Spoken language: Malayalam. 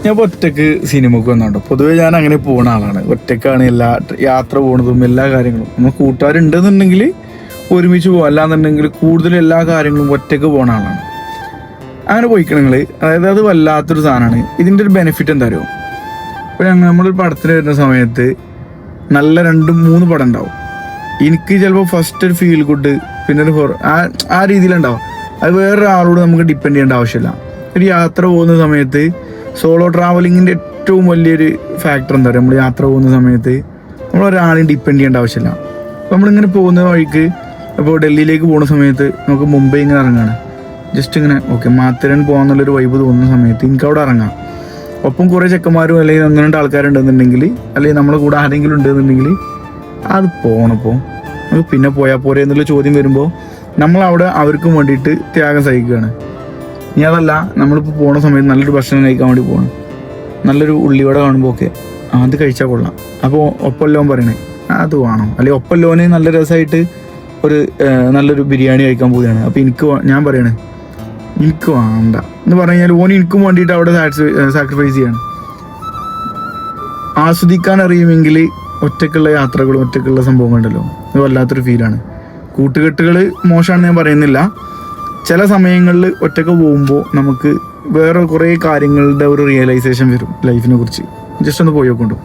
ഞാൻ ഒറ്റക്ക് സിനിമക്ക് വന്നോട്ടോ. പൊതുവേ ഞാൻ അങ്ങനെ പോകുന്ന ആളാണ്. ഒറ്റക്കാണ് എല്ലാ യാത്ര പോകുന്നതും എല്ലാ കാര്യങ്ങളും. നമ്മൾ കൂട്ടുകാരുണ്ടെന്നുണ്ടെങ്കിൽ ഒരുമിച്ച് പോകും, അല്ലാന്നുണ്ടെങ്കിൽ കൂടുതൽ എല്ലാ കാര്യങ്ങളും ഒറ്റക്ക് പോകുന്ന ആളാണ്. അങ്ങനെ പോയിക്കണെങ്കിൽ അതായത് അത് വല്ലാത്തൊരു സാധനമാണ്. ഇതിൻ്റെ ഒരു ബെനിഫിറ്റ് എന്താ അറിയോ? ഇപ്പോൾ നമ്മളൊരു പടത്തിന് വരുന്ന സമയത്ത് നല്ല 2-3 പടം ഉണ്ടാവും. എനിക്ക് ചിലപ്പോൾ ഫസ്റ്റ് ഒരു ഫീൽ ഗുഡ്, പിന്നെ ഒരു ഹൊറർ, ആ രീതിയിലുണ്ടാവും. അത് വേറൊരാളോട് നമുക്ക് ഡിപ്പെൻഡ് ചെയ്യേണ്ട ആവശ്യമില്ല. ഒരു യാത്ര പോകുന്ന സമയത്ത് സോളോ ട്രാവലിങ്ങിൻ്റെ ഏറ്റവും വലിയൊരു ഫാക്ടർ എന്താ പറയുക, നമ്മൾ യാത്ര പോകുന്ന സമയത്ത് നമ്മൾ ഒരാളെയും ഡിപ്പെൻഡ് ചെയ്യേണ്ട ആവശ്യമില്ല. അപ്പോൾ നമ്മളിങ്ങനെ പോകുന്ന വഴിക്ക്, അപ്പോൾ ഡൽഹിയിലേക്ക് പോകുന്ന സമയത്ത് നമുക്ക് മുംബൈ ഇങ്ങനെ ഇറങ്ങുകയാണ്, ജസ്റ്റ് ഇങ്ങനെ ഓക്കെ മാത്തരൻ പോകാന്നുള്ളൊരു വൈബ് തോന്നുന്ന സമയത്ത് എനിക്ക് അവിടെ ഇറങ്ങാം. ഒപ്പം കുറേ ചെക്കന്മാരും അല്ലെങ്കിൽ 1-2 ആൾക്കാരുണ്ടെന്നുണ്ടെങ്കിൽ, അല്ലെങ്കിൽ നമ്മളെ കൂടെ ആരെങ്കിലും ഉണ്ടെന്നുണ്ടെങ്കിൽ അത് പോകണപ്പോൾ നമുക്ക് പിന്നെ പോയാൽ പോരെ എന്നുള്ള ചോദ്യം വരുമ്പോൾ നമ്മളവിടെ അവർക്കും വേണ്ടിയിട്ട് ത്യാഗം സഹിക്കുകയാണ്. ഇനി അതല്ല, നമ്മളിപ്പോൾ പോകുന്ന സമയത്ത് നല്ലൊരു ഭക്ഷണം കഴിക്കാൻ വേണ്ടി പോകണം, നല്ലൊരു ഉള്ളിവട കാണുമ്പോൾ ഓക്കെ അത് കഴിച്ചാൽ കൊള്ളാം, അപ്പോൾ ഒപ്പല്ലോൻ പറയണേ അത് വേണം, അല്ലെങ്കിൽ ഒപ്പല്ലോന് നല്ല രസമായിട്ട് ഒരു നല്ലൊരു ബിരിയാണി കഴിക്കാൻ പോവുകയാണ്, അപ്പോൾ ഞാൻ പറയണേ എനിക്ക് വേണ്ട എന്ന് പറഞ്ഞു കഴിഞ്ഞാൽ ഓൻ എനിക്കും വേണ്ടിയിട്ട് അവിടെ സാക്രിഫൈസ് ചെയ്യാണ്. ആസ്വദിക്കാൻ അറിയുമെങ്കിൽ ഒറ്റക്കുള്ള യാത്രകളും ഒറ്റക്കുള്ള സംഭവങ്ങളുണ്ടല്ലോ, അത് വല്ലാത്തൊരു ഫീലാണ്. കൂട്ടുകെട്ടുകൾ മോശമാണെന്ന് ഞാൻ പറയുന്നില്ല. ചില സമയങ്ങളിൽ ഒറ്റക്ക് പോകുമ്പോൾ നമുക്ക് വേറെ കുറേ കാര്യങ്ങളുടെ ഒരു റിയലൈസേഷൻ വരും ലൈഫിനെ കുറിച്ച്. ജസ്റ്റ് ഒന്ന് പോയി നോക്കണ്ടോ.